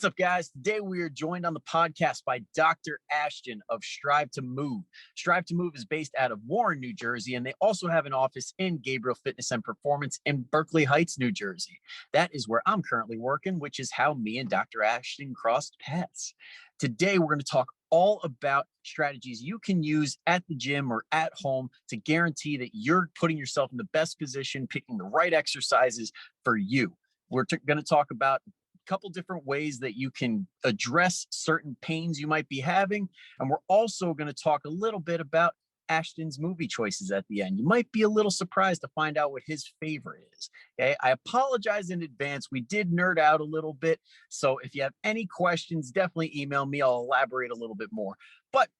What's up, guys? Today we are joined on the podcast by Dr. Ashdin of Strive to Move. Strive to Move is based out of Warren, New Jersey, and they also have an office in Gabriel Fitness and Performance in Berkeley Heights, New Jersey. That is where I'm currently working, which is how me and Dr. Ashdin crossed paths. Today we're going to talk all about strategies you can use at the gym or at home to guarantee that you're putting yourself in the best position, picking the right exercises for you. We're going to talk about couple different ways that you can address certain pains you might be having. And we're also going to talk a little bit about Ashdin's movie choices at the end. You might be a little surprised to find out what his favorite is. Okay. I apologize in advance. We did nerd out a little bit. So if you have any questions, definitely email me. I'll elaborate a little bit more, but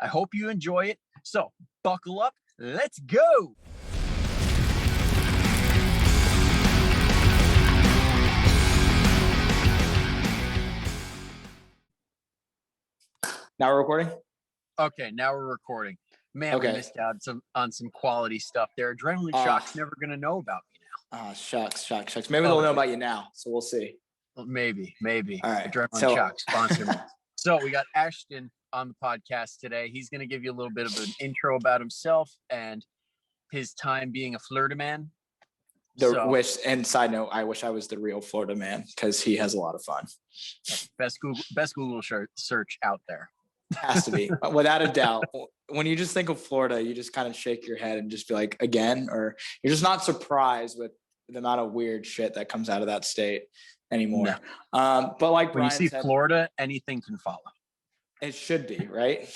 I hope you enjoy it. So buckle up. Let's go. Now we're recording? Okay, now we're recording. Man, Okay. we missed out on some quality stuff there. Adrenaline Shock's never going to know about me now. Shucks. Maybe they'll know about you now, so we'll see. Well, maybe. All right. Adrenaline Shock, sponsor me. So we got Ashdin on the podcast today. He's going to give you a little bit of an intro about himself and his time being a Florida man. And side note, I wish I was the real Florida man because he has a lot of fun. Best Google search out there. Has to be, without a doubt. When you just think of Florida, you just kind of shake your head and just be like, again, or you're just not surprised with the amount of weird shit that comes out of that state anymore. No. But like when Brian you see said, Florida, anything can follow. It should be, right?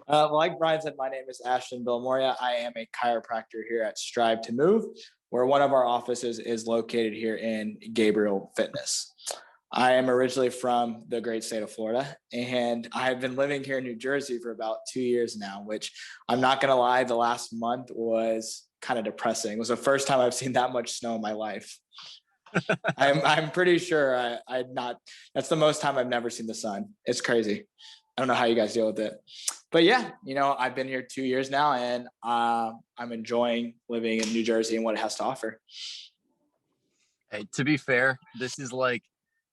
Like Brian said, my name is Ashdin Billimoria. I am a chiropractor here at Strive to Move, where one of our offices is located here in Gabriel Fitness. I am originally from the great state of Florida, and I've been living here in New Jersey for about 2 years now, which I'm not going to lie, the last month was kind of depressing. It was the first time I've seen that much snow in my life. I'm pretty sure that's the most time I've never seen the sun. It's crazy. I don't know how you guys deal with it, but yeah, I've been here 2 years now, and I'm enjoying living in New Jersey and what it has to offer. Hey, to be fair, this is like,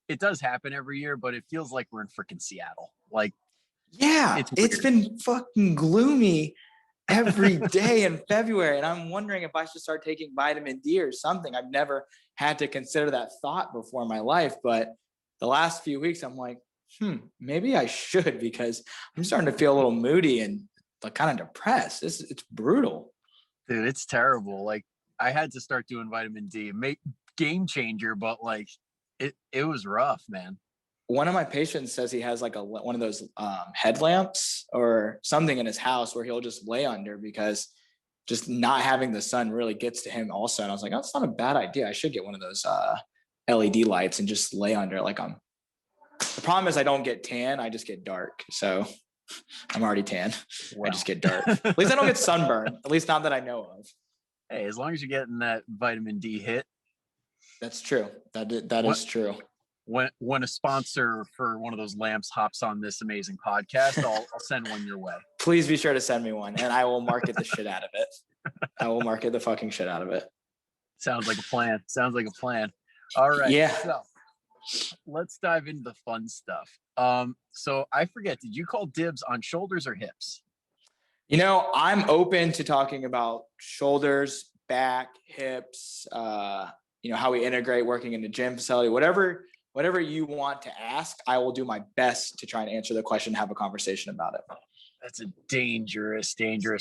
it does happen every year, but it feels like we're in freaking Seattle. Like, yeah, it's been fucking gloomy every day in February. And I'm wondering if I should start taking vitamin D or something. I've never had to consider that thought before in my life, but the last few weeks I'm like, maybe I should, because I'm starting to feel a little moody and like kind of depressed. It's brutal. Dude, it's terrible. Like, I had to start doing vitamin D, game changer, but like, it was rough, man. One of my patients says he has like one of those headlamps or something in his house where he'll just lay under because just not having the sun really gets to him also. And I was like, oh, that's not a bad idea. I should get one of those LED lights and just lay under it. The problem is I don't get tan. I just get dark. So I'm already tan. Wow. I just get dark. At least I don't get sunburn. At least not that I know of. Hey, as long as you're getting that vitamin D hit. That's true. That is true. When a sponsor for one of those lamps hops on this amazing podcast, I'll send one your way. Please be sure to send me one, and I will market the shit out of it. I will market the fucking shit out of it. Sounds like a plan. All right. Yeah. So let's dive into the fun stuff. So I forget, did you call dibs on shoulders or hips? I'm open to talking about shoulders, back, hips, how we integrate working in the gym facility, whatever you want to ask, I will do my best to try and answer the question, have a conversation about it. That's a dangerous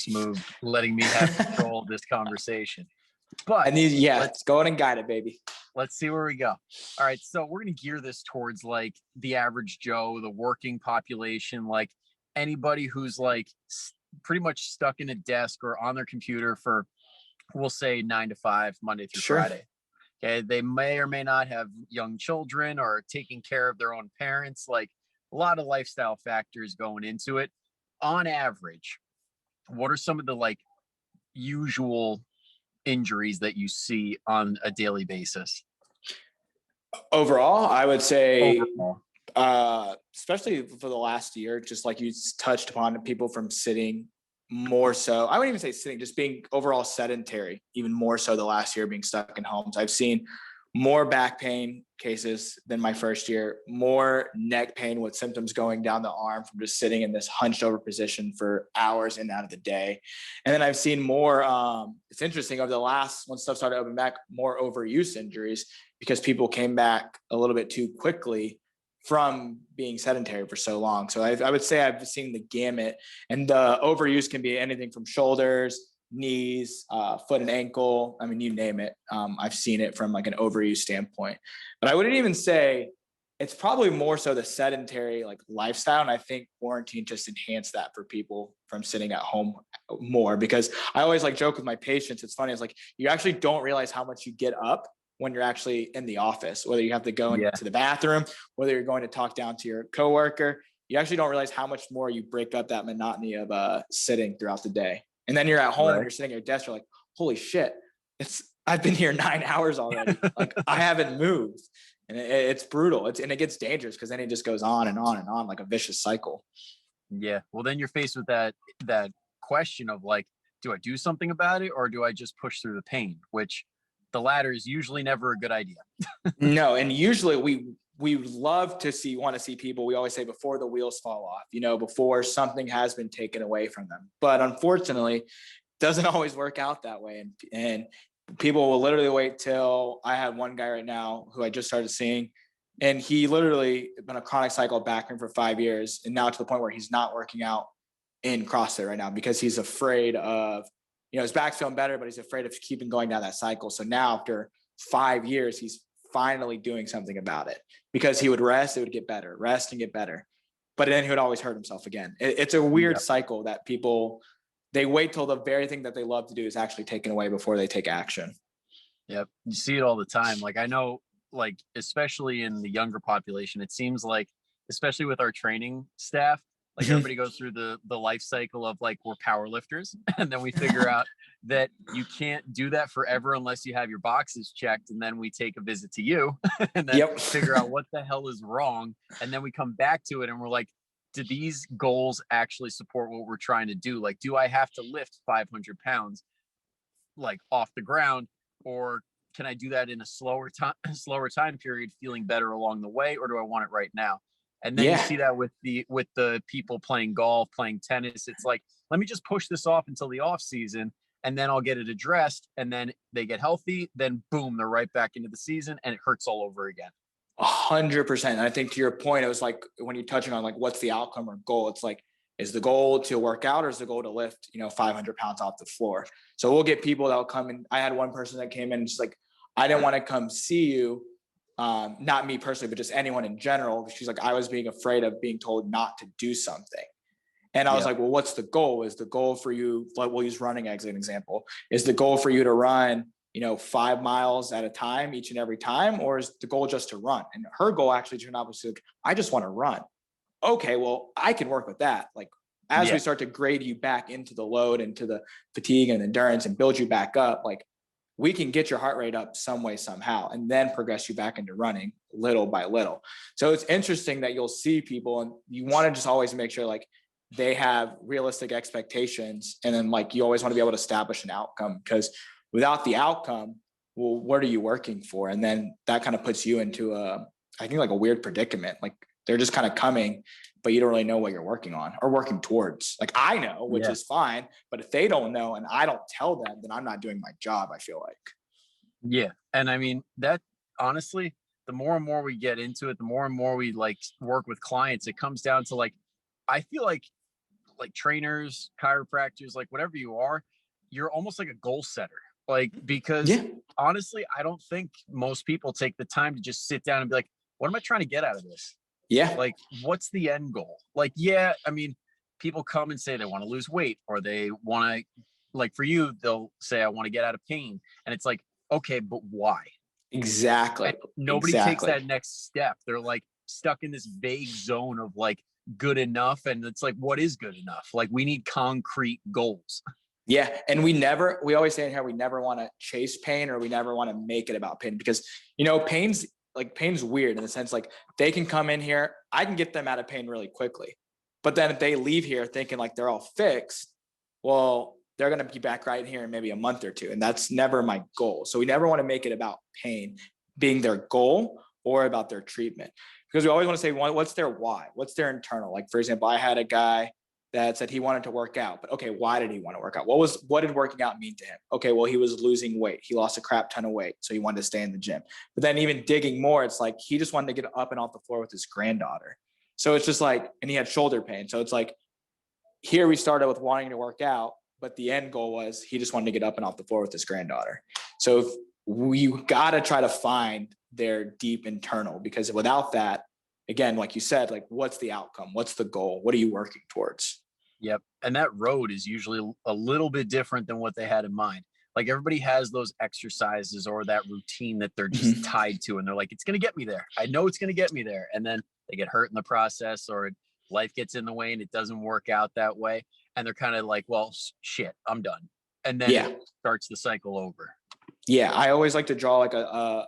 move, letting me have control of this conversation. But let's go ahead and guide it, baby. Let's see where we go. All right. So we're going to gear this towards like the average Joe, the working population, like anybody who's like pretty much stuck in a desk or on their computer for, we'll say 9 to 5, Monday through Friday. Okay, they may or may not have young children or taking care of their own parents, like a lot of lifestyle factors going into it. On average, what are some of the like usual injuries that you see on a daily basis? Overall, I would say, especially for the last year, just like you touched upon, people from sitting more so. I wouldn't even say sitting, just being overall sedentary, even more so the last year being stuck in homes. I've seen more back pain cases than my first year, more neck pain with symptoms going down the arm from just sitting in this hunched over position for hours in and out of the day. And then I've seen more, it's interesting, over the last, when stuff started opening back, more overuse injuries because people came back a little bit too quickly from being sedentary for so long. So I would say I've seen the gamut, and the overuse can be anything from shoulders, knees, foot and ankle. I mean, you name it. I've seen it from like an overuse standpoint, but I wouldn't even say it's probably more so the sedentary like lifestyle. And I think quarantine just enhanced that for people from sitting at home more, because I always like joke with my patients. It's funny. It's like, you actually don't realize how much you get up when you're actually in the office, whether you have to go into the bathroom, whether you're going to talk down to your coworker, you actually don't realize how much more you break up that monotony of sitting throughout the day. And then you're at home and you're sitting at your desk, you're like, holy shit, I've been here 9 hours already. Like, I haven't moved. And it's brutal. And it gets dangerous because then it just goes on and on and on like a vicious cycle. Yeah. Well, then you're faced with that question of like, do I do something about it, or do I just push through the pain? Which the latter is usually never a good idea. No. And usually we want to see people, we always say, before the wheels fall off, before something has been taken away from them. But unfortunately, it doesn't always work out that way. And people will literally wait till, I have one guy right now who I just started seeing, and he literally been a chronic cycle of back pain for 5 years. And now to the point where he's not working out in CrossFit right now because he's afraid of, his back's feeling better, but he's afraid of keeping going down that cycle. So now after 5 years, he's finally doing something about it, because he would rest, it would get better, rest and get better. But then he would always hurt himself again. It's a weird cycle that people, they wait till the very thing that they love to do is actually taken away before they take action. Yep. You see it all the time. Like, I know, like, especially in the younger population, it seems like, especially with our training staff, like everybody goes through the life cycle of like, we're power lifters. And then we figure out that you can't do that forever unless you have your boxes checked. And then we take a visit to you and then figure out what the hell is wrong. And then we come back to it and we're like, do these goals actually support what we're trying to do? Like, do I have to lift 500 pounds like off the ground, or can I do that in a slower time period, feeling better along the way? Or do I want it right now? And then you see that with the people playing golf, playing tennis. It's like, let me just push this off until the off season, and then I'll get it addressed. And then they get healthy. Then boom, they're right back into the season, and it hurts all over again. 100%. And I think to your point, it was like, when you're touching on like, what's the outcome or goal? It's like, is the goal to work out, or is the goal to lift, 500 pounds off the floor? So we'll get people that will come in. I had one person that came in and she's like, I didn't want to come see you. Not me personally, but just anyone in general. She's like, I was being afraid of being told not to do something. And I was like, well, what's the goal? Is the goal for you, like, we'll use running as an example. Is the goal for you to run, 5 miles at a time, each and every time? Or is the goal just to run? And her goal actually turned out was like, I just want to run. Okay, well, I can work with that. Like, as we start to grade you back into the load, into the fatigue and endurance, and build you back up, like, we can get your heart rate up some way, somehow, and then progress you back into running little by little. So it's interesting that you'll see people, and you want to just always make sure like they have realistic expectations. And then like, you always want to be able to establish an outcome, because without the outcome, well, what are you working for? And then that kind of puts you into I think like a weird predicament. Like, they're just kind of coming, but you don't really know what you're working on or working towards. Like, I know, which is fine, but if they don't know and I don't tell them, then I'm not doing my job, I feel like. Yeah. And I mean, that honestly, the more and more we get into it, the more and more we like work with clients, it comes down to like, I feel like trainers, chiropractors, like whatever you are, you're almost like a goal setter. Like, because honestly, I don't think most people take the time to just sit down and be like, what am I trying to get out of this? Yeah. Like, what's the end goal? Like, yeah, I mean, people come and say they want to lose weight, or they want to, like, for you, they'll say, I want to get out of pain. And it's like, okay, but why? Exactly. And nobody takes that next step. They're like stuck in this vague zone of like good enough. And it's like, what is good enough? Like, we need concrete goals. Yeah. And we always say in here, we never want to chase pain, or we never want to make it about pain, because, pain's weird in the sense, like, they can come in here, I can get them out of pain really quickly. But then if they leave here thinking like they're all fixed, well, they're going to be back right here in maybe a month or two. And that's never my goal. So we never want to make it about pain. being their goal or about their treatment. Because we always want to say, what's their why? What's their internal? Like, for example, I had a guy that said he wanted to work out, but okay, why did he want to work out? What did working out mean to him? Okay, well, he was losing weight. He lost a crap ton of weight, so he wanted to stay in the gym. But then even digging more, it's like he just wanted to get up and off the floor with his granddaughter. So it's just like, and he had shoulder pain. So it's like, here we started with wanting to work out, but the end goal was he just wanted to get up and off the floor with his granddaughter. So we got to try to find their deep internal, because without that, again, like you said, like, what's the outcome? What's the goal? What are you working towards? Yep. And that road is usually a little bit different than what they had in mind. Like everybody has those exercises or that routine that they're just tied to. And they're like, it's going to get me there. I know it's going to get me there. And then they get hurt in the process, or life gets in the way and it doesn't work out that way. And they're kind of like, well, shit, I'm done. And then it starts the cycle over. Yeah. I always like to draw like a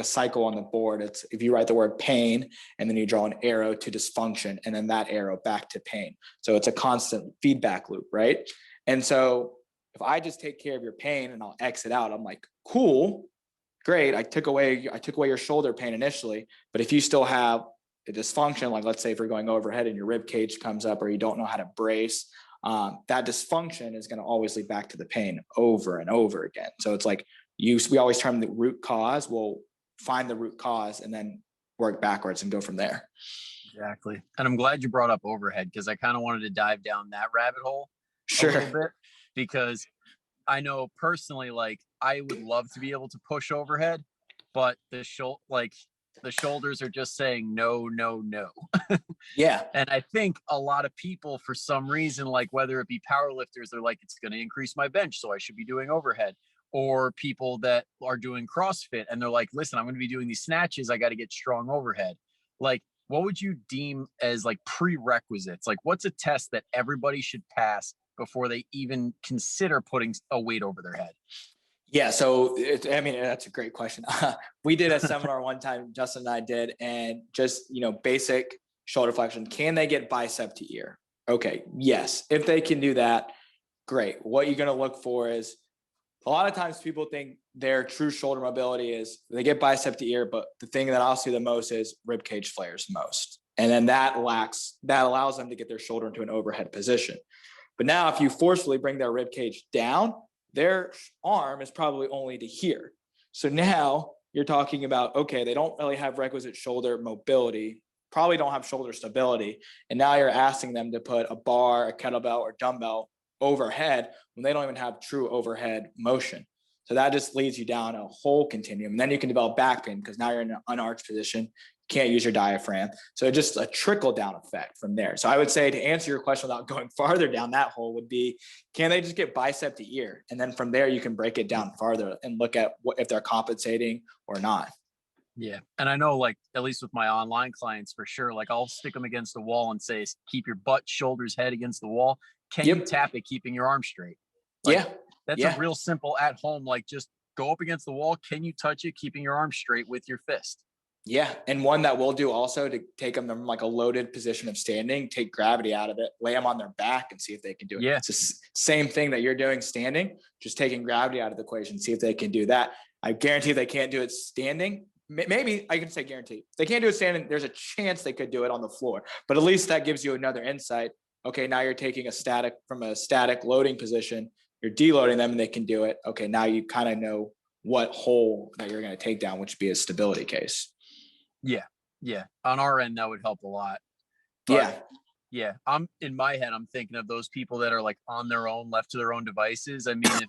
cycle on the board. It's if you write the word pain and then you draw an arrow to dysfunction and then that arrow back to pain. So it's a constant feedback loop, right? And so if I just take care of your pain and I'll exit out, I'm like, cool, great. I took away your shoulder pain initially, but if you still have a dysfunction, like let's say if you're going overhead and your rib cage comes up or you don't know how to brace, that dysfunction is going to always lead back to the pain over and over again. So it's like, we always term the root cause. We'll find the root cause and then work backwards and go from there. Exactly. And I'm glad you brought up overhead, because I kind of wanted to dive down that rabbit hole a little bit, because I know personally, like I would love to be able to push overhead, but the shoulders are just saying no, no, no. Yeah. And I think a lot of people, for some reason, like whether it be powerlifters, they're like, it's going to increase my bench, so I should be doing overhead. Or people that are doing CrossFit and they're like, listen, I'm going to be doing these snatches, I got to get strong overhead. Like, what would you deem as like prerequisites? Like, what's a test that everybody should pass before they even consider putting a weight over their head? Yeah. So, that's a great question. We did a seminar one time, Justin and I did, and just, basic shoulder flexion. Can they get bicep to ear? Okay. Yes. If they can do that, great. What you're going to look for is, a lot of times people think their true shoulder mobility is they get bicep to ear, but the thing that I'll see the most is rib cage flares most. And then that allows them to get their shoulder into an overhead position. But now if you forcefully bring their rib cage down, their arm is probably only to here. So now you're talking about, okay, they don't really have requisite shoulder mobility, probably don't have shoulder stability. And now you're asking them to put a bar, a kettlebell, or dumbbell overhead when they don't even have true overhead motion. So that just leads you down a whole continuum. And then you can develop back pain because now you're in an unarched position, can't use your diaphragm. So just a trickle down effect from there. So I would say, to answer your question without going farther down that hole, would be, can they just get bicep to ear? And then from there, you can break it down farther and look at if they're compensating or not. Yeah. And I know, like, at least with my online clients, for sure, like I'll stick them against the wall and say, keep your butt, shoulders, head against the wall. Can you tap it keeping your arm straight? Like, that's a real simple at home, like just go up against the wall. Can you touch it keeping your arm straight with your fist? Yeah. And one that we'll do also, to take them from like a loaded position of standing, take gravity out of it, lay them on their back and see if they can do it. Yeah. It's the same thing that you're doing standing, just taking gravity out of the equation, see if they can do that. I guarantee they can't do it standing. Maybe I can say guarantee. If they can't do it standing, there's a chance they could do it on the floor, but at least that gives you another insight. Okay, now you're taking from a static loading position, you're deloading them and they can do it. Okay, now you kind of know what hole that you're going to take down, which would be a stability case. Yeah. Yeah. On our end, that would help a lot. But yeah. I'm in my head, I'm thinking of those people that are like on their own, left to their own devices. I mean,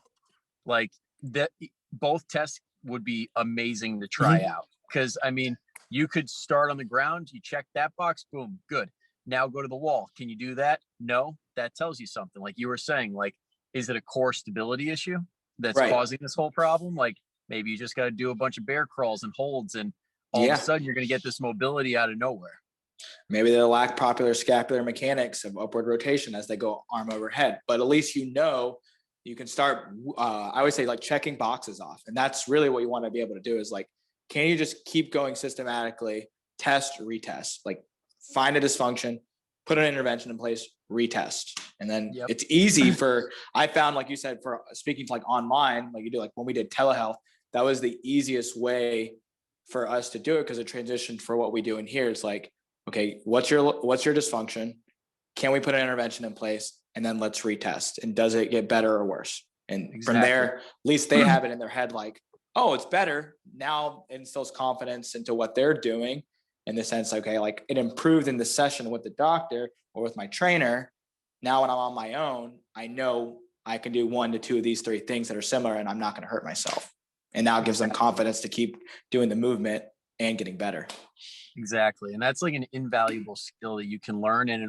like that, both tests would be amazing to try out. Cause I mean, you could start on the ground, you check that box, boom, good. Now go to the wall. Can you do that? No, that tells you something. Like you were saying, like, is it a core stability issue that's causing this whole problem? Like maybe you just got to do a bunch of bear crawls and holds, and all of a sudden you're going to get this mobility out of nowhere. Maybe they lack popular scapular mechanics of upward rotation as they go arm overhead, but at least you can start, I always say, like, checking boxes off. And that's really what you want to be able to do, is like, can you just keep going systematically, test, retest, like find a dysfunction, put an intervention in place, retest. And then it's easy I found, like you said, for speaking to like online, like you do, like when we did telehealth, that was the easiest way for us to do it, because the transition for what we do in here is like, okay, what's your dysfunction? Can we put an intervention in place? And then let's retest. And does it get better or worse? And from there, at least they have it in their head like, oh, it's better. Now it instills confidence into what they're doing, in the sense, okay, like it improved in the session with the doctor or with my trainer. Now when I'm on my own, I know I can do 1 to 2 of these 3 things that are similar, and I'm not going to hurt myself. And now it gives them confidence to keep doing the movement and getting better. Exactly. And that's like an invaluable skill that you can learn, and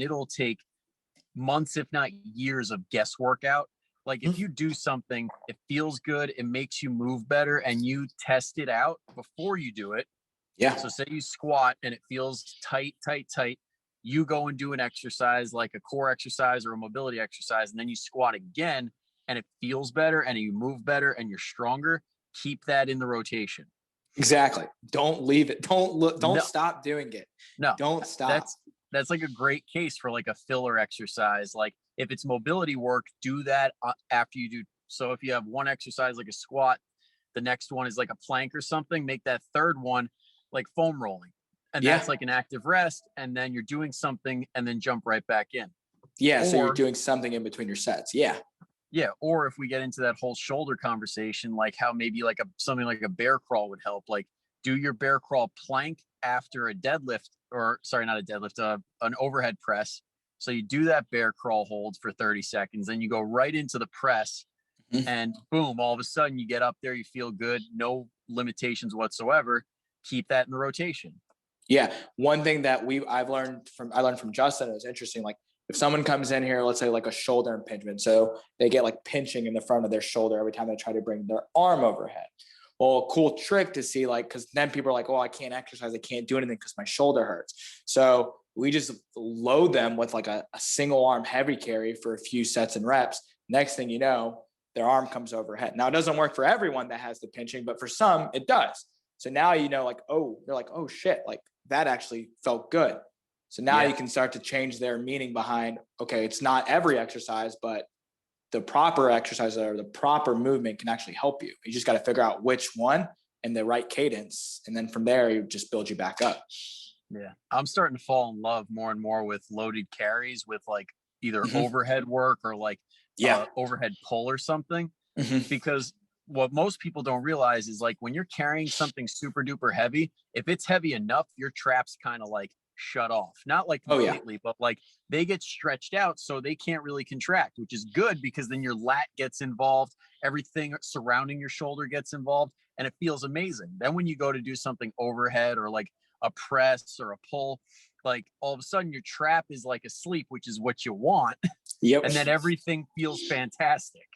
it'll take months, if not years, of guesswork out. Like if you do something, it feels good, it makes you move better, and you test it out before you do it. Yeah. So say you squat and it feels tight. You go and do an exercise like a core exercise or a mobility exercise, and then you squat again and it feels better and you move better and you're stronger. Keep that in the rotation. Exactly. Don't leave it. Don't stop doing it. No, don't stop. That's like a great case for like a filler exercise. Like if it's mobility work, do that after you do. So if you have one exercise like a squat, the next one is like a plank or something, make that third one like foam rolling. And that's like an active rest. And then you're doing something and then jump right back in. Yeah. So you're doing something in between your sets. Yeah. Yeah. Or if we get into that whole shoulder conversation, like how maybe like something like a bear crawl would help, like do your bear crawl plank after a deadlift, or sorry, not a deadlift, an overhead press. So you do that bear crawl hold for 30 seconds, then you go right into the press and boom, all of a sudden you get up there, you feel good, no limitations whatsoever. Keep that in the rotation. Yeah. One thing that I learned from Justin, it was interesting. Like if someone comes in here, let's say like a shoulder impingement, so they get like pinching in the front of their shoulder every time they try to bring their arm overhead. Well, a cool trick to see, like, because then people are like, oh, I can't exercise, I can't do anything because my shoulder hurts. So we just load them with like a single arm heavy carry for a few sets and reps. Next thing you know, their arm comes overhead. Now it doesn't work for everyone that has the pinching, but for some it does. So now, you know, like, oh, they're like, oh shit, like that actually felt good. So now you can start to change their meaning behind, okay, it's not every exercise, but the proper exercise or the proper movement can actually help you. You just got to figure out which one and the right cadence. And then from there, you just build you back up. Yeah. I'm starting to fall in love more and more with loaded carries with like either overhead work or like overhead pull or something, because what most people don't realize is like when you're carrying something super duper heavy, if it's heavy enough, your traps kind of like shut off, not like completely, but like they get stretched out so they can't really contract, which is good because then your lat gets involved, everything surrounding your shoulder gets involved, and it feels amazing. Then when you go to do something overhead or like a press or a pull, like all of a sudden your trap is like asleep, which is what you want. And then everything feels fantastic.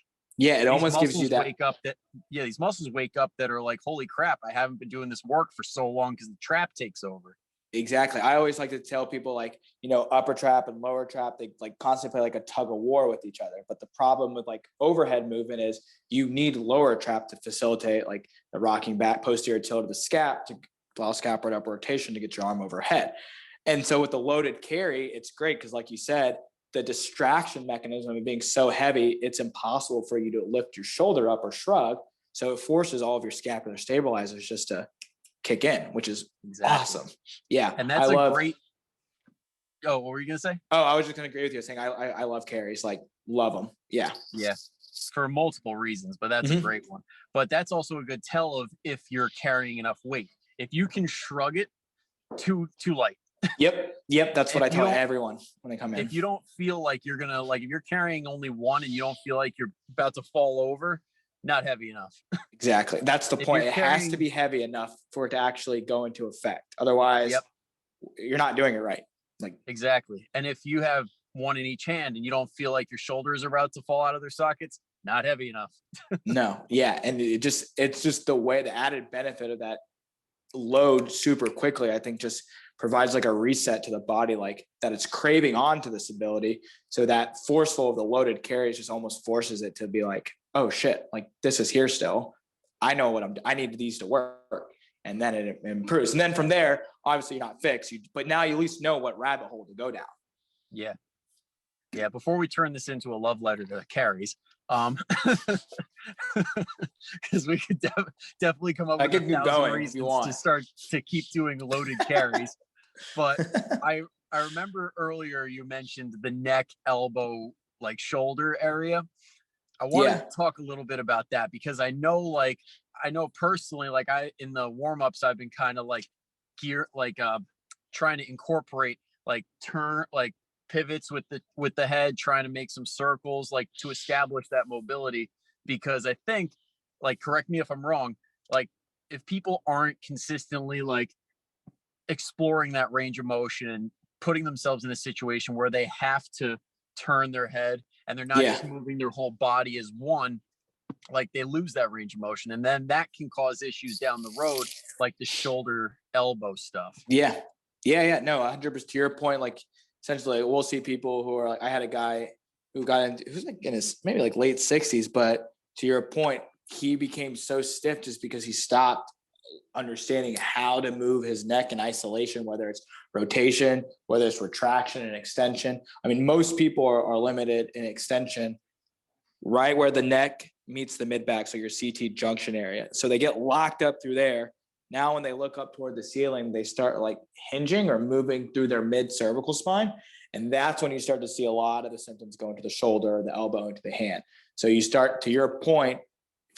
Yeah, it almost gives you that. These muscles wake up that are like, holy crap, I haven't been doing this work for so long because the trap takes over. Exactly. I always like to tell people, like, you know, upper trap and lower trap, they like constantly play like a tug of war with each other. But the problem with like overhead movement is you need lower trap to facilitate like the rocking back posterior tilt of the scap to allow scapward up rotation to get your arm overhead. And so with the loaded carry, it's great because like you said, the distraction mechanism of being so heavy, it's impossible for you to lift your shoulder up or shrug. So it forces all of your scapular stabilizers just to kick in, which is awesome. Yeah. And that's great. Oh, what were you going to say? Oh, I was just going to agree with you saying I love carries, like love them. Yeah. Yeah. For multiple reasons, but that's a great one. But that's also a good tell of if you're carrying enough weight. If you can shrug it too light. Yep. That's what I tell everyone when they come in. If you don't feel like you're going to, like, if you're carrying only one and you don't feel like you're about to fall over, not heavy enough. Exactly. That's the point. It has to be heavy enough for it to actually go into effect. Otherwise, you're not doing it right. Like exactly. And if you have one in each hand and you don't feel like your shoulders are about to fall out of their sockets, not heavy enough. No. Yeah. And it's just the way, the added benefit of that load super quickly, I think just provides like a reset to the body, like that it's craving onto this ability. So that forceful of the loaded carries just almost forces it to be like, oh shit, like this is here still. I know what I need these to work. And then it improves. And then from there, obviously you're not fixed, but now you at least know what rabbit hole to go down. Yeah. Yeah. Before we turn this into a love letter to carries, because we could definitely come up I with could a keep thousand going if you reasons want. to start to keep doing loaded carries. But I remember earlier you mentioned the neck, elbow, like shoulder area. I wanted to talk a little bit about that because I know personally, like in the warm-ups, I've been kind of like trying to incorporate like pivots with the head, trying to make some circles like to establish that mobility. Because I think, like, correct me if I'm wrong, like if people aren't consistently like exploring that range of motion, putting themselves in a situation where they have to turn their head and they're not just moving their whole body as one, like they lose that range of motion. And then that can cause issues down the road, like the shoulder, elbow stuff. Yeah. No, 100%. To your point, like essentially we'll see people who are like, I had a guy who's like in his maybe like late 60s, but to your point, he became so stiff just because he stopped understanding how to move his neck in isolation, whether it's rotation, whether it's retraction and extension. I mean, most people are limited in extension right where the neck meets the mid back, so your CT junction area. So they get locked up through there. Now, when they look up toward the ceiling, they start like hinging or moving through their mid cervical spine. And that's when you start to see a lot of the symptoms go into the shoulder, the elbow, into the hand. So you start, to your point,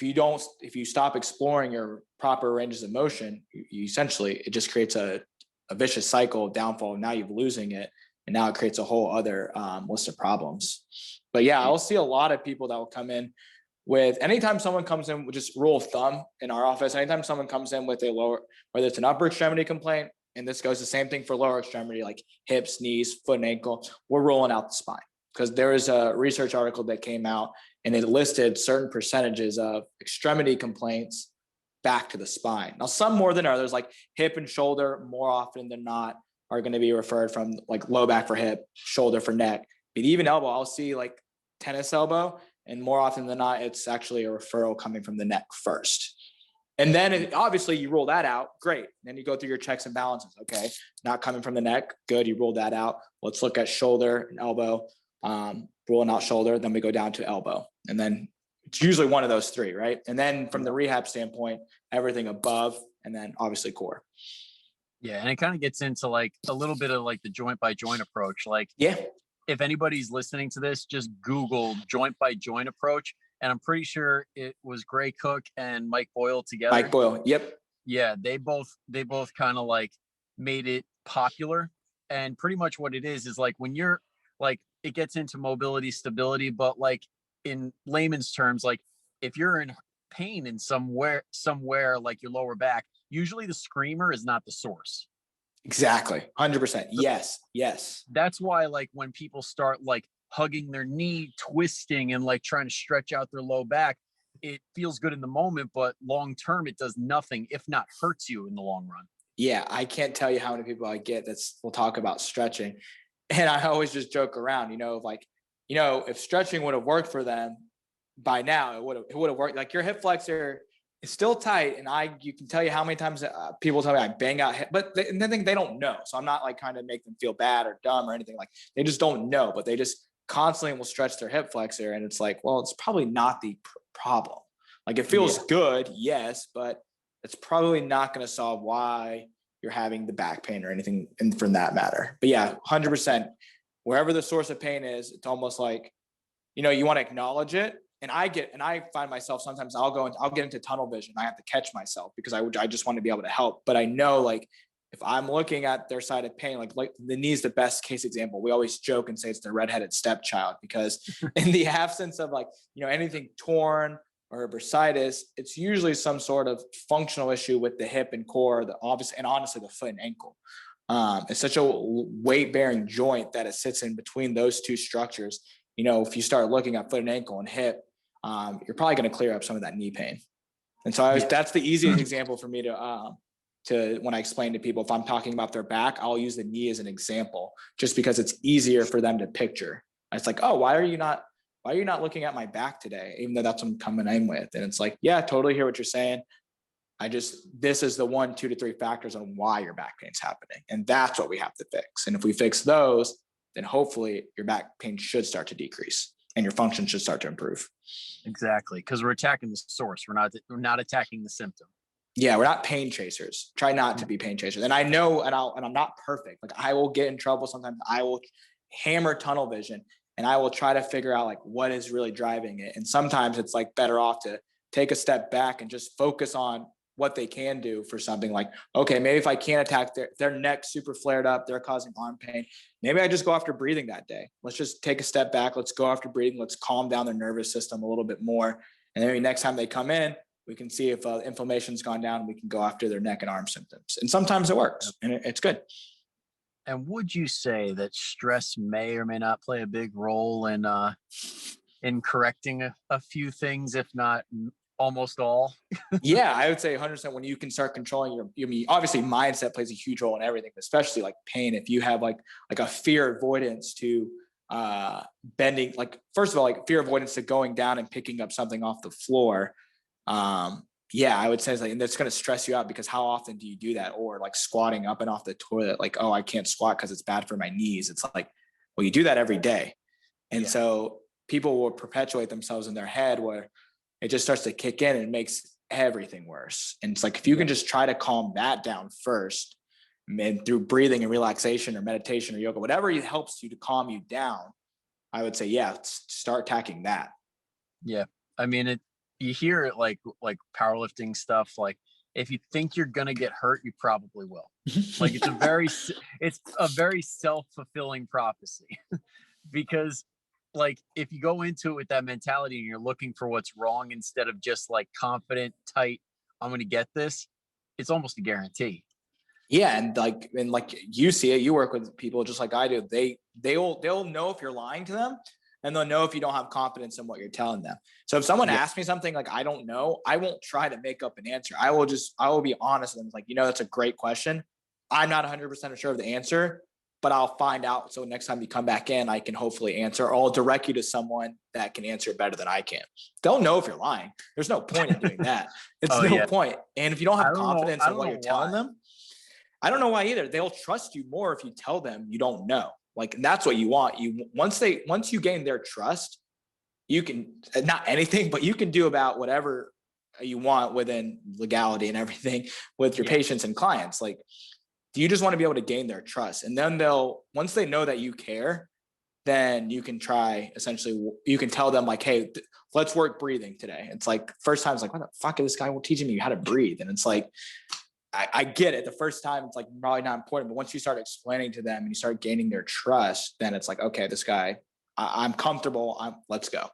if you stop exploring your proper ranges of motion, you essentially, it just creates a vicious cycle of downfall. Now you're losing it. And now it creates a whole other list of problems. But yeah, I'll see a lot of people that will come in with, anytime someone comes in with, just rule of thumb in our office, anytime someone comes in with a lower, whether it's an upper extremity complaint, and this goes the same thing for lower extremity, like hips, knees, foot, and ankle, we're rolling out the spine. Because there is a research article that came out and it listed certain percentages of extremity complaints back to the spine. Now, some more than others, like hip and shoulder, more often than not, are going to be referred from like low back for hip, shoulder for neck. But even elbow, I'll see like tennis elbow, and more often than not, it's actually a referral coming from the neck first. And then obviously you rule that out, great. Then you go through your checks and balances. Okay, not coming from the neck, good, you ruled that out. Let's look at shoulder and elbow, ruling out shoulder, then we go down to elbow. And then it's usually one of those three, right? And then from the rehab standpoint, everything above, and then obviously core. Yeah, and it kind of gets into like a little bit of like the joint by joint approach. Like, if anybody's listening to this, just Google joint by joint approach. And I'm pretty sure it was Gray Cook and Mike Boyle together. Mike Boyle, yep. Yeah, they both kind of like made it popular. And pretty much what it is like when you're like, it gets into mobility, stability, but like in layman's terms, like if you're in pain in somewhere like your lower back, usually the screamer is not the source. Exactly. 100%. Yes. That's why, like, when people start like hugging their knee, twisting, and like trying to stretch out their low back, it feels good in the moment, but long term, it does nothing, if not hurts you in the long run. Yeah. I can't tell you how many people I get will talk about stretching. And I always just joke around, if stretching would have worked for them by now, it would have worked. Like your hip flexor is still tight. And you can tell you how many times people tell me I bang out hip, but they don't know. So I'm not like trying to make them feel bad or dumb or anything. Like they just don't know, but they just constantly will stretch their hip flexor. And it's like, well, it's probably not the problem. Like it feels good. Yes, but it's probably not going to solve why you're having the back pain or anything from that matter. But yeah, 100%, wherever the source of pain is, it's almost like, you want to acknowledge it. And I find myself, sometimes I'll get into tunnel vision. I have to catch myself because I just want to be able to help. But I know, like, if I'm looking at their side of pain, like the knee's the best case example. We always joke and say it's the redheaded stepchild because in the absence of like, anything torn or bursitis, it's usually some sort of functional issue with the hip and core, and honestly the foot and ankle. It's such a weight-bearing joint that it sits in between those two structures. If you start looking at foot and ankle and hip, you're probably going to clear up some of that knee pain. And so that's the easiest example for me to when I explain to people, if I'm talking about their back, I'll use the knee as an example just because it's easier for them to picture. It's like, oh, why are you not looking at my back today? Even though that's what I'm coming in with. And it's like, yeah, totally hear what you're saying. This is the 1, 2 to 3 factors on why your back pain's happening. And that's what we have to fix. And if we fix those, then hopefully your back pain should start to decrease. and your function should start to improve. Exactly. Because we're attacking the source. We're not attacking the symptom. Yeah, we're not pain chasers. Try not to be pain chasers. And I know, and I'm not perfect. Like I will get in trouble sometimes. I will hammer tunnel vision, and I will try to figure out like what is really driving it. And sometimes it's like better off to take a step back and just focus on what they can do for something. Like, okay, maybe if I can't attack their neck super flared up, they're causing arm pain. Maybe I just go after breathing that day. Let's just take a step back. Let's go after breathing. Let's calm down their nervous system a little bit more. And maybe next time they come in, we can see if inflammation's gone down. We can go after their neck and arm symptoms. And sometimes it works, and it's good. And would you say that stress may or may not play a big role in correcting a few things, if not almost all? Yeah, I would say 100% when you can start controlling obviously mindset plays a huge role in everything, especially like pain. If you have like a fear avoidance to bending, like first of all, like fear avoidance to going down and picking up something off the floor. Yeah, I would say like, and that's going to stress you out because how often do you do that? Or like squatting up and off the toilet, like, oh, I can't squat because it's bad for my knees. It's like, well, you do that every day. And so people will perpetuate themselves in their head where it just starts to kick in and it makes everything worse. And it's like, if you can just try to calm that down first, and through breathing and relaxation or meditation or yoga, whatever helps you to calm you down, I would say, yeah, start attacking that. Yeah. I mean, you hear it like powerlifting stuff. Like if you think you're going to get hurt, you probably will. Like it's a very self-fulfilling prophecy because like if you go into it with that mentality and you're looking for what's wrong instead of just like confident, tight, I'm going to get this, it's almost a guarantee. Yeah. And like you see it, you work with people just like I do. They'll know if you're lying to them, and they'll know if you don't have confidence in what you're telling them. So if someone asks me something like I don't know, I won't try to make up an answer. I will be honest with them. Like, that's a great question. I'm not 100% sure of the answer, but I'll find out. So next time you come back in, I can hopefully answer, or I'll direct you to someone that can answer it better than I can. They'll know if you're lying. There's no point in doing that. It's point. And if you don't have confidence in what you're telling them, I don't know why either. They'll trust you more if you tell them you don't know. Like, and that's what you want. Once you gain their trust, you can, not anything, but you can do about whatever you want within legality and everything with your patients and clients. Like, you just want to be able to gain their trust. And then once they know that you care, then you can you can tell them like, hey, let's work breathing today. It's like, first time it's like, what the fuck is this guy teaching me how to breathe? And it's like, I get it. The first time it's like probably not important, but once you start explaining to them and you start gaining their trust, then it's like, okay, this guy, I'm comfortable. Let's go.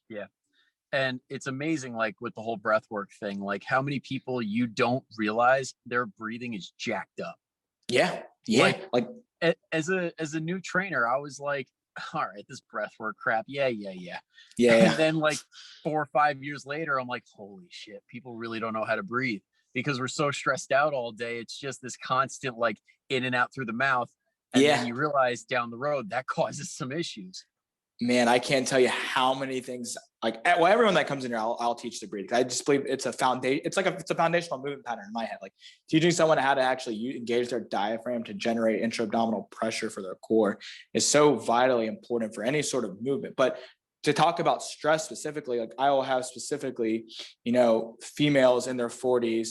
Yeah. And it's amazing, like with the whole breath work thing, like how many people you don't realize their breathing is jacked up. Yeah. Yeah. Like as a new trainer, I was like, all right, this breath work crap. Yeah. And then like 4 or 5 years later, I'm like, holy shit, people really don't know how to breathe. Because we're so stressed out all day. It's just this constant like in and out through the mouth. And then you realize down the road that causes some issues. Man, I can't tell you how many things, like, well, everyone that comes in here, I'll teach the breathing. I just believe it's a foundation. It's a foundational movement pattern in my head. Like teaching someone how to actually engage their diaphragm to generate intra-abdominal pressure for their core is so vitally important for any sort of movement. But to talk about stress specifically, like I will have specifically, females in their 40s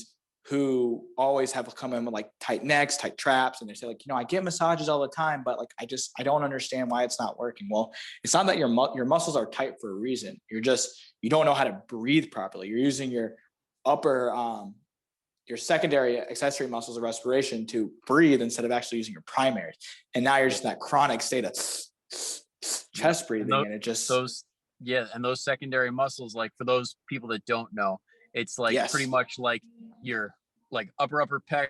who always have come in with like tight necks, tight traps. And they say like, I get massages all the time, but like, I don't understand why it's not working. Well, it's not that your muscles are tight for a reason. You don't know how to breathe properly. You're using your your secondary accessory muscles of respiration to breathe instead of actually using your primary. And now you're just in that chronic state of chest breathing. And it just, and those secondary muscles, like for those people that don't know, it's like pretty much like your like upper pec,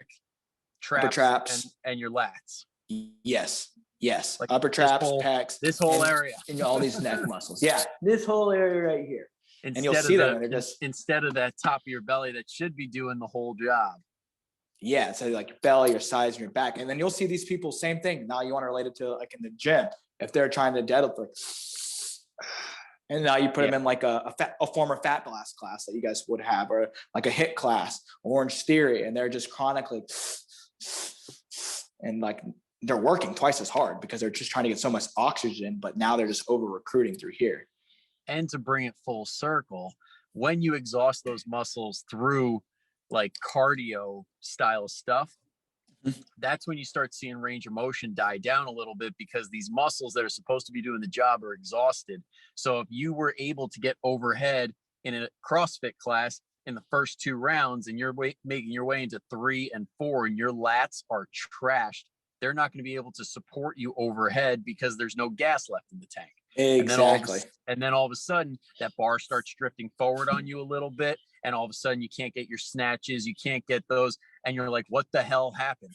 traps. And your lats. Yes. Like upper traps, pecs. This whole area. And all these neck muscles. Yeah. This whole area right here. And you'll see them. Instead of that top of your belly that should be doing the whole job. Yeah. So like your belly, your sides, and your back. And then you'll see these people, same thing. Now you want to relate it to like in the gym. If they're trying to deadlift, like, and now you put them in like a former fat blast class that you guys would have, or like a HIIT class, Orange Theory, and they're just chronically, and like they're working twice as hard because they're just trying to get so much oxygen, but now they're just over recruiting through here. And to bring it full circle, when you exhaust those muscles through like cardio style stuff, that's when you start seeing range of motion die down a little bit, because these muscles that are supposed to be doing the job are exhausted. So if you were able to get overhead in a CrossFit class in the first 2 rounds and you're making your way into 3 and 4 and your lats are trashed, they're not going to be able to support you overhead because there's no gas left in the tank. Exactly. And then all of a sudden that bar starts drifting forward on you a little bit. And all of a sudden you can't get your snatches, you can't get those. And you're like, what the hell happened?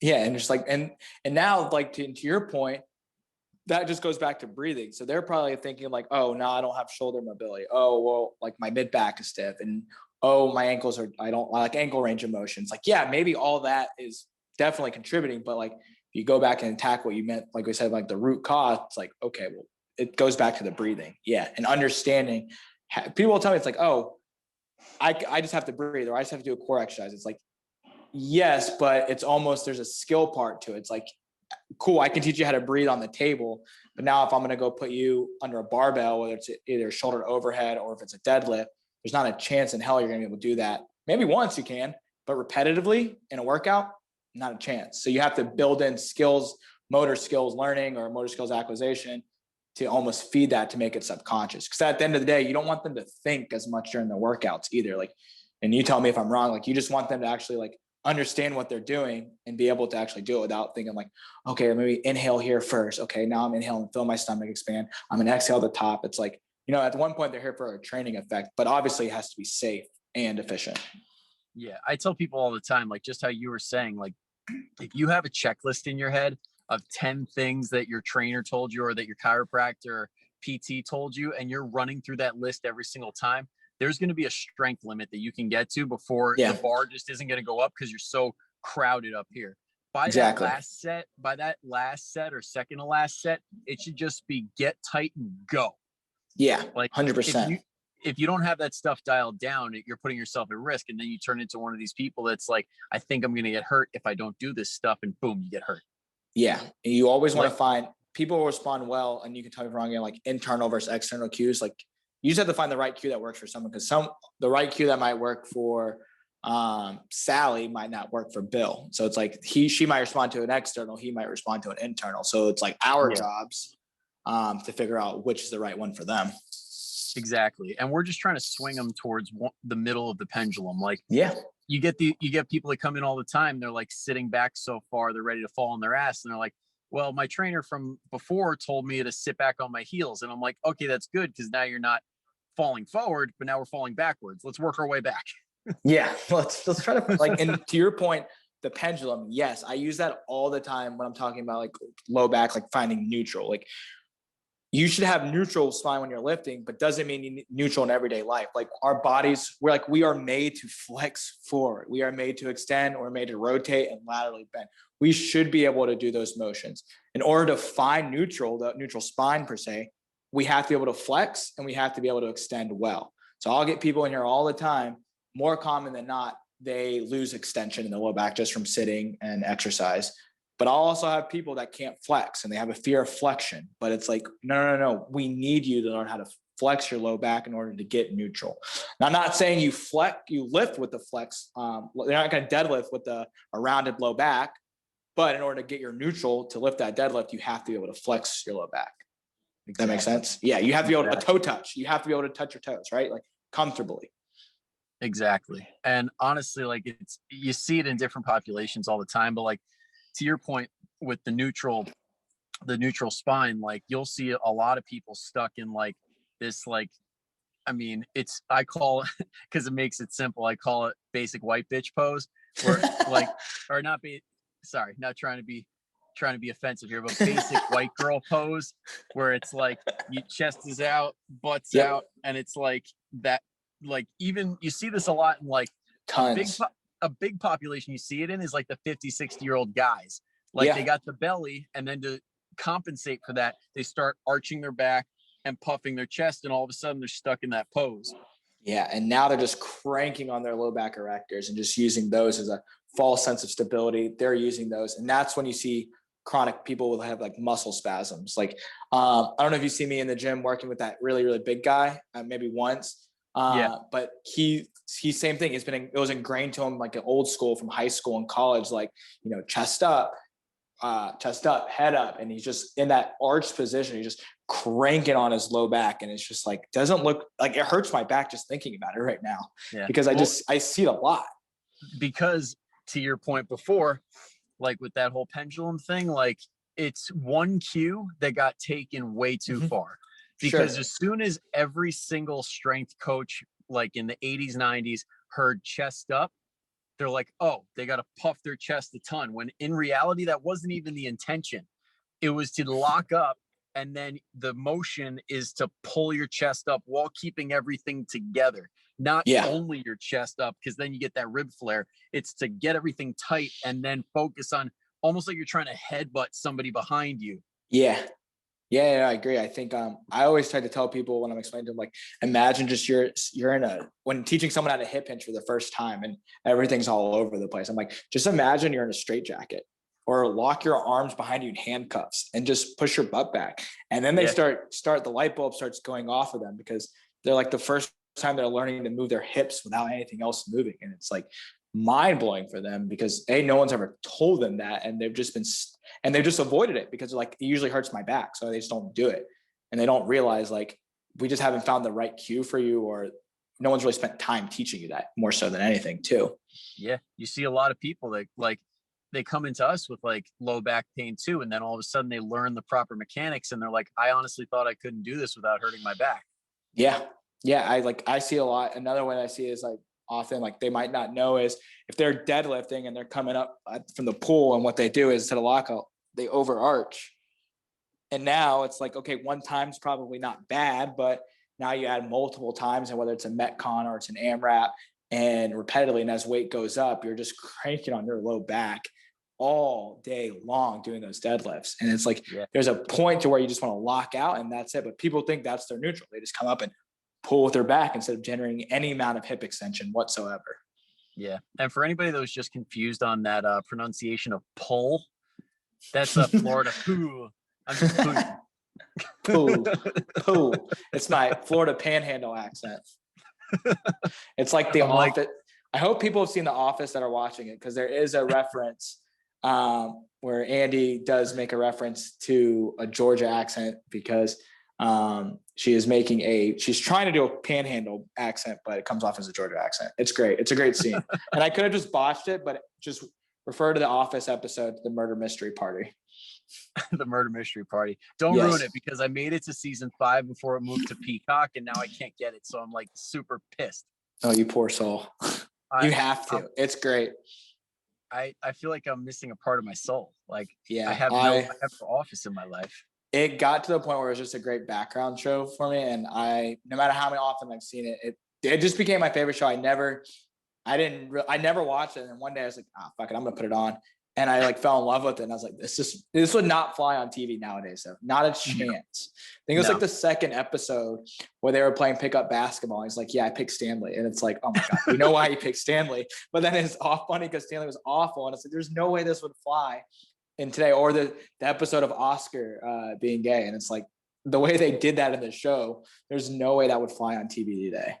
Yeah. And just like, and now like to your point, that just goes back to breathing. So they're probably thinking like, oh, no, I don't have shoulder mobility. Oh, well, like my mid back is stiff, and oh, my ankles are, I don't like ankle range of motion. It's like, yeah, maybe all that is definitely contributing, but like you go back and attack what you meant, like we said, like the root cause, it's like, okay, well, it goes back to the breathing. Yeah. And understanding, people will tell me, it's like, oh, I just have to breathe, or I just have to do a core exercise. It's like, yes, but it's almost, there's a skill part to it. It's like, cool, I can teach you how to breathe on the table, but now if I'm going to go put you under a barbell, whether it's either shoulder to overhead or if it's a deadlift, there's not a chance in hell you're going to be able to do that. Maybe once you can, but repetitively in a workout, not a chance. So you have to build in skills, motor skills learning or motor skills acquisition to almost feed that to make it subconscious. Because at the end of the day, you don't want them to think as much during the workouts either. Like, and you tell me if I'm wrong, like you just want them to actually like understand what they're doing and be able to actually do it without thinking like, okay, maybe inhale here first. Okay, now I'm inhaling, feel my stomach expand. I'm going to exhale the top. It's like, you know, at one point they're here for a training effect, but obviously it has to be safe and efficient. Yeah. I tell people all the time, like just how you were saying, like if you have a checklist in your head of 10 things that your trainer told you or that your chiropractor or PT told you, and you're running through that list every single time, there's going to be a strength limit that you can get to before the bar just isn't going to go up because you're so crowded up here. By that last set or second to last set, it should just be get tight and go. Yeah, like 100%. If you don't have that stuff dialed down, you're putting yourself at risk. And then you turn into one of these people that's like, I think I'm going to get hurt if I don't do this stuff. And boom, you get hurt. Yeah. And you always want to find people will respond well. And you can tell me wrong again, like internal versus external cues. Like you just have to find the right cue that works for someone, because the right cue that might work for Sally might not work for Bill. So it's like she might respond to an external, he might respond to an internal. So it's like our jobs to figure out which is the right one for them. Exactly. And we're just trying to swing them towards the middle of the pendulum. Like, you get people that come in all the time. They're like sitting back so far, they're ready to fall on their ass. And they're like, well, my trainer from before told me to sit back on my heels. And I'm like, okay, that's good. Cause now you're not falling forward, but now we're falling backwards. Let's work our way back. Yeah. Let's try to like, and to your point, the pendulum. Yes. I use that all the time when I'm talking about like low back, like finding neutral. Like, you should have neutral spine when you're lifting, but doesn't mean you need neutral in everyday life. Like our bodies, we are made to flex forward. We are made to extend. We're made to rotate and laterally bend. We should be able to do those motions. In order to find neutral, the neutral spine per se, we have to be able to flex and we have to be able to extend well. So I'll get people in here all the time, more common than not, they lose extension in the low back just from sitting and exercise. But I'll also have people that can't flex and they have a fear of flexion. But it's like, no. We need you to learn how to flex your low back in order to get neutral. Now, I'm not saying you lift with the flex. You're not going to deadlift with a rounded low back. But in order to get your neutral to lift that deadlift, you have to be able to flex your low back. Exactly. That makes sense? Yeah, you have to be able to toe touch. You have to be able to touch your toes, right? Like comfortably. Exactly. And honestly, like you see it in different populations all the time, but like, to your point with the neutral spine, like you'll see a lot of people stuck in like this, like, I mean, I call it, because it makes it simple, I call it basic white bitch pose, where like, or not trying to be offensive here, but basic white girl pose, where it's like your chest is out, butt's out, and it's like that, like even you see this a lot in like tons. A big population you see it in is like the 50, 60-year-old guys. Like they got the belly, and then to compensate for that, they start arching their back and puffing their chest, and all of a sudden they're stuck in that pose. Yeah. And now they're just cranking on their low back erectors and just using those as a false sense of stability. They're using those. And that's when you see chronic people will have like muscle spasms. Like, I don't know if you see me in the gym working with that really, really big guy, maybe once. But he's same thing. It was ingrained to him like an old school from high school and college, like, chest up, head up. And he's just in that arched position. He's just cranking on his low back. And it's just like, doesn't look like, it hurts my back just thinking about it right now, because I see it a lot. Because to your point before, like with that whole pendulum thing, like it's one cue that got taken way too far. Because as soon as every single strength coach, like in the 80s, 90s, heard chest up, they're like, oh, they got to puff their chest a ton. When in reality, that wasn't even the intention. It was to lock up. And then the motion is to pull your chest up while keeping everything together. Not only your chest up, because then you get that rib flare. It's to get everything tight and then focus on almost like you're trying to headbutt somebody behind you. Yeah, I agree. I think I always try to tell people when I'm explaining to them, like, imagine just when teaching someone how to hip hinge for the first time and everything's all over the place. I'm like, just imagine you're in a straitjacket, or lock your arms behind you in handcuffs and just push your butt back. And then they start the light bulb starts going off of them, because they're like the first time they're learning to move their hips without anything else moving. And it's like mind blowing for them, because no one's ever told them that. And they've just avoided it, because like, it usually hurts my back. So they just don't do it. And they don't realize, like, we just haven't found the right cue for you, or no one's really spent time teaching you that, more so than anything too. Yeah. You see a lot of people that like, they come into us with like low back pain too. And then all of a sudden they learn the proper mechanics and they're like, I honestly thought I couldn't do this without hurting my back. Yeah. I see a lot. Another one I see is like, often, like, they might not know is if they're deadlifting and they're coming up from the pool, and what they do is, instead of lockout, they overarch. And now it's like, okay, one time's probably not bad, but now you add multiple times, and whether it's a Metcon or it's an AMRAP, and repetitively, and as weight goes up, you're just cranking on your low back all day long doing those deadlifts. And it's like, there's a point to where you just want to lock out and that's it. But people think that's their neutral. They just come up and pull with their back instead of generating any amount of hip extension whatsoever. Yeah. And for anybody that was just confused on that pronunciation of pull, that's a Florida poo. I'm just poo. It's my Florida panhandle accent. It's like the Office. I hope people have seen The Office that are watching it, because there is a reference where Andy does make a reference to a Georgia accent, because she's trying to do a panhandle accent, but it comes off as a Georgia accent. It's great. It's a great scene. And I could have just botched it, but just refer to the Office episode, The Murder Mystery Party. The Murder Mystery Party. Don't ruin it, because I made it to season 5 before it moved to Peacock, and now I can't get it. So I'm like super pissed. Oh, you poor soul. You have to. It's great. I feel like I'm missing a part of my soul. Like, I have no Office in my life. It got to the point where it was just a great background show for me. And no matter how often I've seen it, it just became my favorite show. I never watched it. And one day I was like, fuck it, I'm going to put it on. And I like fell in love with it. And I was like, this would not fly on TV nowadays. So not a chance. I think it was like the second episode where they were playing pickup basketball. He's like, yeah, I picked Stanley. And it's like, oh my God, we know why he picked Stanley. But then it's all funny because Stanley was awful. And it's like, there's no way this would fly in today. Or the episode of Oscar being gay. And it's like, the way they did that in the show, there's no way that would fly on TV today.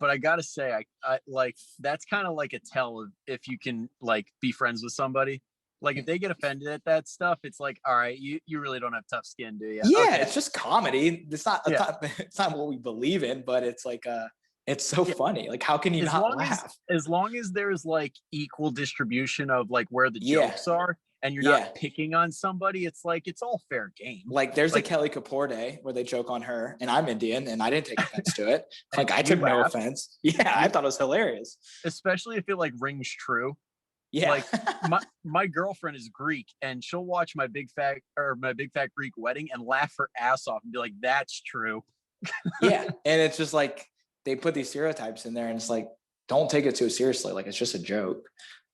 But I gotta say, I like, that's kind of like a tell of if you can like be friends with somebody. Like if they get offended at that stuff, it's like, all right, you really don't have tough skin, do you? Yeah, okay. It's just comedy. It's not what we believe in, but it's like it's so funny. Like, how can you not laugh? As long as there's like equal distribution of like where the jokes are, and you're not picking on somebody, it's like, it's all fair game. Like there's a Kelly Kapoor day where they joke on her, and I'm Indian and I didn't take offense to it. Like I took no offense. Yeah, I thought it was hilarious. Especially if it like rings true. Yeah. Like my girlfriend is Greek, and she'll watch my big fat Greek wedding and laugh her ass off and be like, that's true. Yeah. And it's just like, they put these stereotypes in there, and it's like, don't take it too seriously. Like, it's just a joke.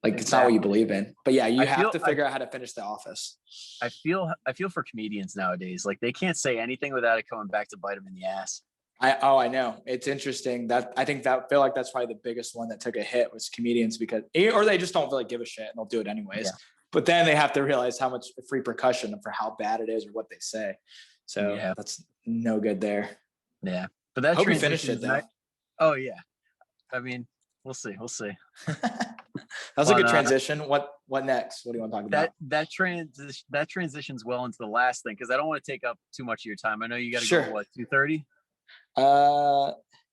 Like, it's not what you believe in. But yeah, you have to figure out how to finish The Office. I feel for comedians nowadays. Like, they can't say anything without it coming back to bite them in the ass. I know. It's interesting that I feel like that's probably the biggest one that took a hit was comedians because, or they just don't really give a shit and they'll do it anyways. Yeah. But then they have to realize how much repercussion for how bad it is or what they say. So that's no good there. Yeah. But that hope you finished it though. Oh yeah. I mean, we'll see. That was a good transition. What next? What do you want to talk about? That transitions well into the last thing because I don't want to take up too much of your time. I know you got to go, what, 2:30?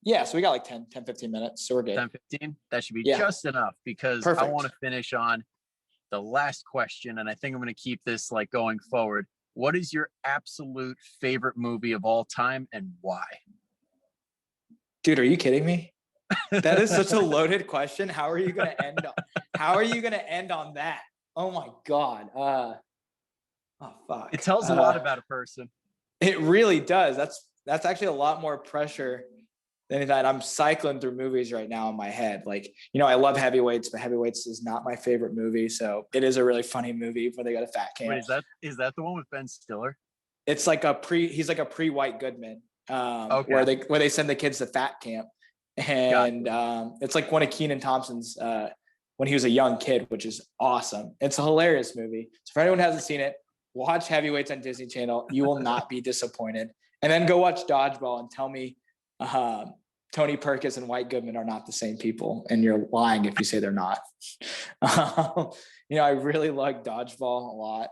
Yeah, so we got like 10, 15 minutes. So we're good. 10, 15? That should be just enough because I want to finish on the last question. And I think I'm going to keep this like going forward. What is your absolute favorite movie of all time and why? Dude, are you kidding me? That is such a loaded question. How are you going to end on that? Oh my God. Oh fuck. It tells a lot about a person. It really does. That's actually a lot more pressure than that. I'm cycling through movies right now in my head. Like, I love Heavyweights, but Heavyweights is not my favorite movie. So it is a really funny movie where they got a fat camp. Wait, is that the one with Ben Stiller? It's like he's like a pre-White Goodman, okay. where they send the kids to fat camp. And it's like one of Kenan Thompson's when he was a young kid, which is awesome. It's a hilarious movie. So for anyone who hasn't seen it, watch Heavyweights on Disney Channel. You will not be disappointed. And then go watch Dodgeball and tell me Tony Perkis and White Goodman are not the same people. And you're lying if you say they're not. I really like Dodgeball a lot.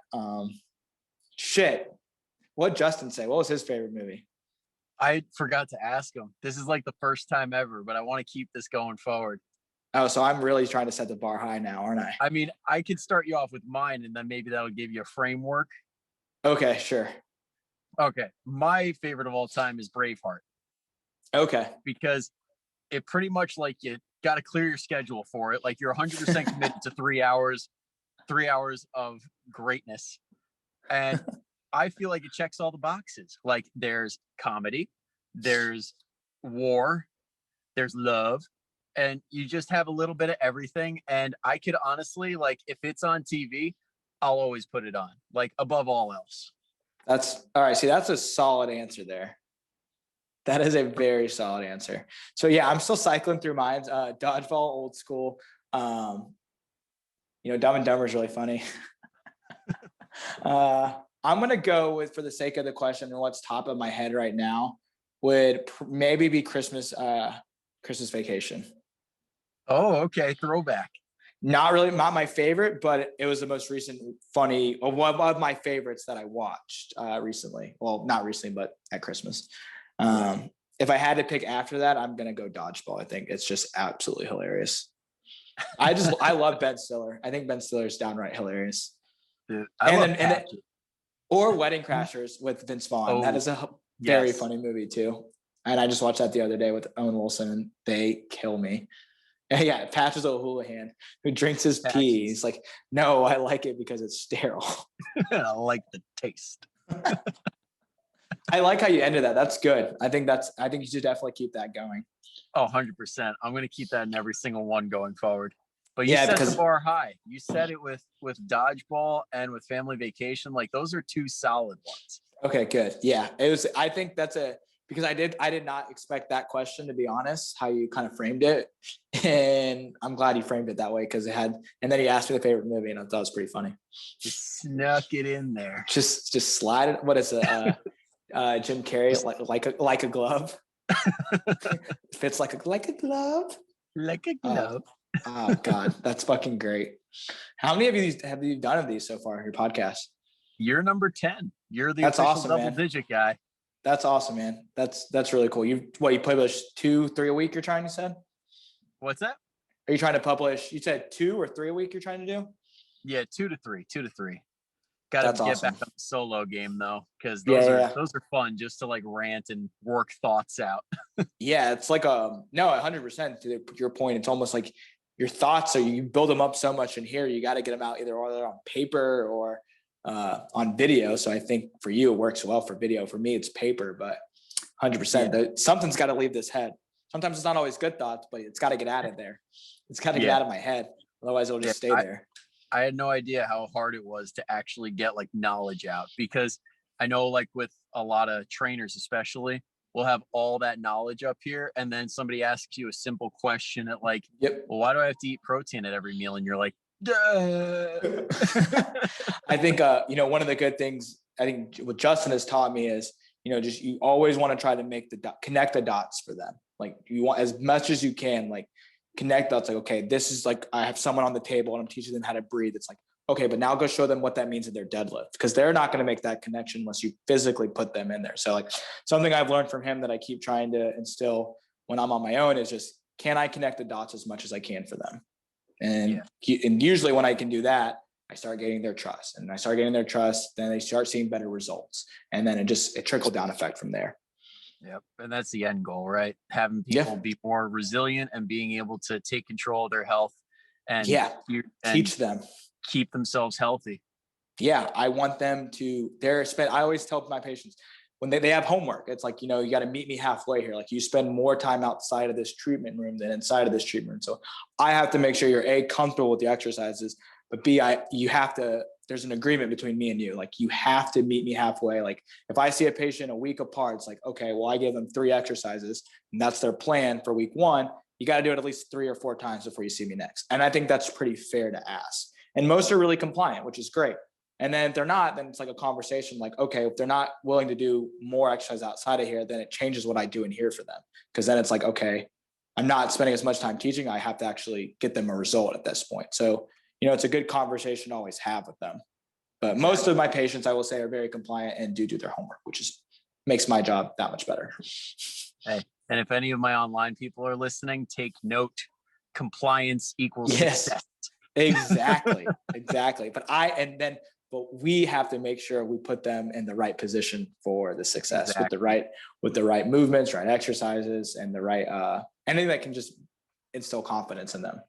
What'd Justin say? What was his favorite movie? I forgot to ask him. This is like the first time ever, but I want to keep this going forward. Oh, so I'm really trying to set the bar high now, aren't I? I mean, I could start you off with mine and then maybe that'll give you a framework. Okay, sure. Okay. My favorite of all time is Braveheart. Okay. Because it pretty much like you got to clear your schedule for it. Like you're 100% committed to 3 hours of greatness. And I feel like it checks all the boxes. Like there's comedy, there's war, there's love, and you just have a little bit of everything. And I could honestly, like, if it's on TV, I'll always put it on, like above all else. That's all right. See, that's a solid answer there. That is a very solid answer. So yeah, I'm still cycling through mine. Dodgeball, old school. Dumb and Dumber is really funny. I'm going to go with, for the sake of the question and what's top of my head right now, would maybe be Christmas Vacation. Oh, okay. Throwback. Not my favorite, but it was the most recent funny, or one of my favorites that I watched recently. Well, not recently, but at Christmas. If I had to pick after that, I'm going to go Dodgeball. I think it's just absolutely hilarious. I love Ben Stiller. I think Ben Stiller is downright hilarious. Dude, or Wedding Crashers with Vince Vaughn. Oh, that is a very funny movie too. And I just watched that the other day with Owen Wilson, and they kill me. And yeah, Patches O'Houlihan, who drinks his pee. He's like, no, I like it because it's sterile. I like the taste. I like how you ended that. That's good. I think you should definitely keep that going. Oh, 100%. I'm going to keep that in every single one going forward. But you set the bar high. You said it with Dodgeball and with Family Vacation. Like those are two solid ones. Okay, good. Yeah, I think that's because I did not expect that question, to be honest, how you kind of framed it. And I'm glad you framed it that way because and then he asked me the favorite movie and I thought it was pretty funny. Just snuck it in there. Just slide it. What is it? Jim Carrey, like a glove. Fits like a glove. Like a glove. Oh God, that's fucking great. How many of these have you done of these so far in your podcast? You're number 10. You're the that's official awesome, double-digit guy. That's awesome, man. That's really cool. You publish 2-3 a week? You're trying, you said? What's that? Are you trying to publish? You said 2 or 3 a week. You're trying to do? Yeah, 2 to 3. Got to get back on the solo game though, because those are fun just to like rant and work thoughts out. Yeah, it's like 100% to your point. It's almost like your thoughts, you build them up so much in here. You got to get them out either on paper or on video. So I think for you it works well for video. For me, it's paper, but 100%. Something's got to leave this head. Sometimes it's not always good thoughts, but it's got to get out of there. It's got to get out of my head. Otherwise, it'll just stay there. I had no idea how hard it was to actually get like knowledge out, because I know like with a lot of trainers, especially, we'll have all that knowledge up here. And then somebody asks you a simple question at like, Yep. well, why do I have to eat protein at every meal? And you're like, duh. I think, one of the good things I think what Justin has taught me is, you always want to try to make connect the dots for them. Like you want as much as you can, like connect dots. Like, okay, this is like, I have someone on the table and I'm teaching them how to breathe. It's like, okay, but now go show them what that means in their deadlift, because they're not going to make that connection unless you physically put them in there. So like something I've learned from him that I keep trying to instill when I'm on my own is just, can I connect the dots as much as I can for them? And usually when I can do that, I start getting their trust, and I start getting their trust, then they start seeing better results. And then it trickle down effect from there. Yep. And that's the end goal, right? Having people be more resilient and being able to take control of their health and teach them, keep themselves healthy. Yeah. I want them to, I always tell my patients when they have homework, it's like, you got to meet me halfway here. Like you spend more time outside of this treatment room than inside of this treatment room. So I have to make sure you're A, comfortable with the exercises, but B, there's an agreement between me and you. Like you have to meet me halfway. Like if I see a patient a week apart, it's like, okay, well, I gave them 3 exercises and that's their plan for week 1. You got to do it at least 3 or 4 times before you see me next. And I think that's pretty fair to ask. And most are really compliant, which is great. And then if they're not, then it's like a conversation like, okay, if they're not willing to do more exercise outside of here, then it changes what I do in here for them. Because then it's like, okay, I'm not spending as much time teaching. I have to actually get them a result at this point. So, it's a good conversation to always have with them. But most of my patients, I will say, are very compliant and do their homework, which makes my job that much better. Hey, and if any of my online people are listening, take note. Compliance equals success. Exactly. But we have to make sure we put them in the right position for the success with the right movements, right exercises, and the right anything that can just instill confidence in them.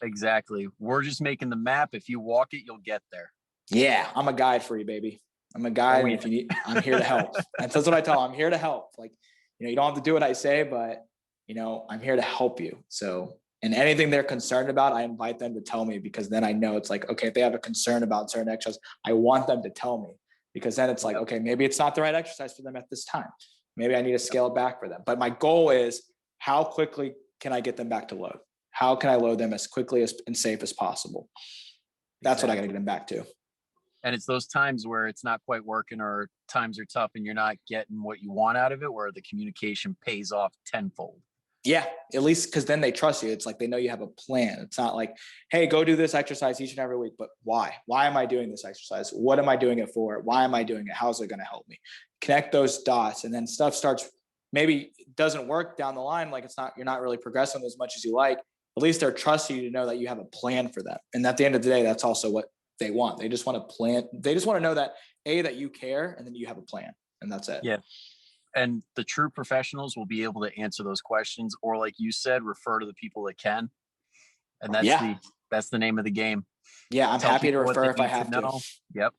Exactly. We're just making the map. If you walk it, you'll get there. Yeah, I'm a guide for you, baby. I'm a guide. And if you need, I'm here to help. And that's what I tell them. I'm here to help. Like, you don't have to do what I say, but I'm here to help you. So, and anything they're concerned about, I invite them to tell me, because then I know it's like, okay, if they have a concern about certain exercise, I want them to tell me, because then it's like, okay, maybe it's not the right exercise for them at this time. Maybe I need to scale it back for them. But my goal is, how quickly can I get them back to load? How can I load them as quickly and safe as possible? That's what I got to get them back to. And it's those times where it's not quite working, or times are tough and you're not getting what you want out of it, where the communication pays off tenfold. Yeah, at least because then they trust you. It's like they know you have a plan. It's not like, hey, go do this exercise each and every week. But why? Why am I doing this exercise? What am I doing it for? Why am I doing it? How's it going to help me? Connect those dots, and then stuff starts, maybe doesn't work down the line. Like you're not really progressing as much as you like. At least they're trusting you to know that you have a plan for them. And at the end of the day, that's also what they want. They just want to plan. They just want to know that that you care, and then you have a plan, and that's it. Yeah. And the true professionals will be able to answer those questions, or like you said, refer to the people that can. And that's the name of the game. Yeah. I'm happy to refer if I have to. Yep.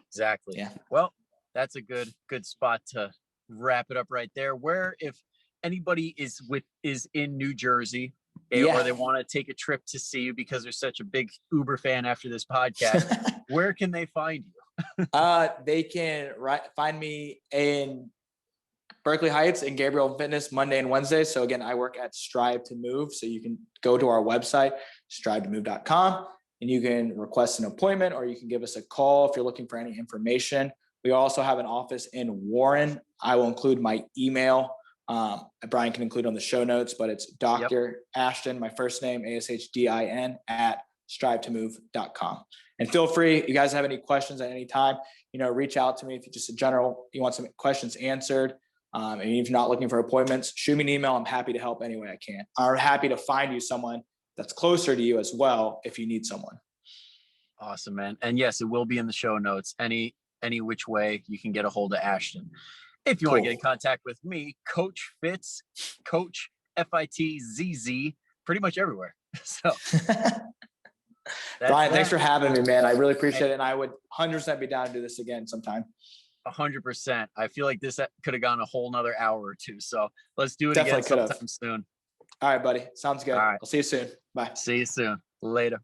Exactly. Yeah. Well, that's a good spot to wrap it up right there. Where if anybody is in New Jersey, or they want to take a trip to see you because they're such a big Uber fan after this podcast, where can they find you? They can find me in Berkeley Heights in Gabriel Fitness Monday and Wednesday. So again, I work at Strive to Move. So you can go to our website, strivetomove.com, and you can request an appointment, or you can give us a call if you're looking for any information. We also have an office in Warren. I will include my email. Brian can include on the show notes, but it's Dr. Ashdin, my first name, ASHDIN, at strivetomove.com. And feel free, you guys have any questions at any time, reach out to me. If you just you want some questions answered, and if you're not looking for appointments, shoot me an email. I'm happy to help any way I can. I'm happy to find you someone that's closer to you as well, if you need someone. Awesome, man. And yes, it will be in the show notes. Any which way you can get a hold of Ashdin. If you want to get in contact with me, Coach Fitzz, Coach FITZZ, pretty much everywhere. So, Brian, thanks for having me, man. I really appreciate it. And I would 100% be down to do this again sometime. 100%. I feel like this could have gone a whole nother hour or two. So let's do it Definitely again sometime soon. All right, buddy. Sounds good. All right. I'll see you soon. Bye. See you soon. Later.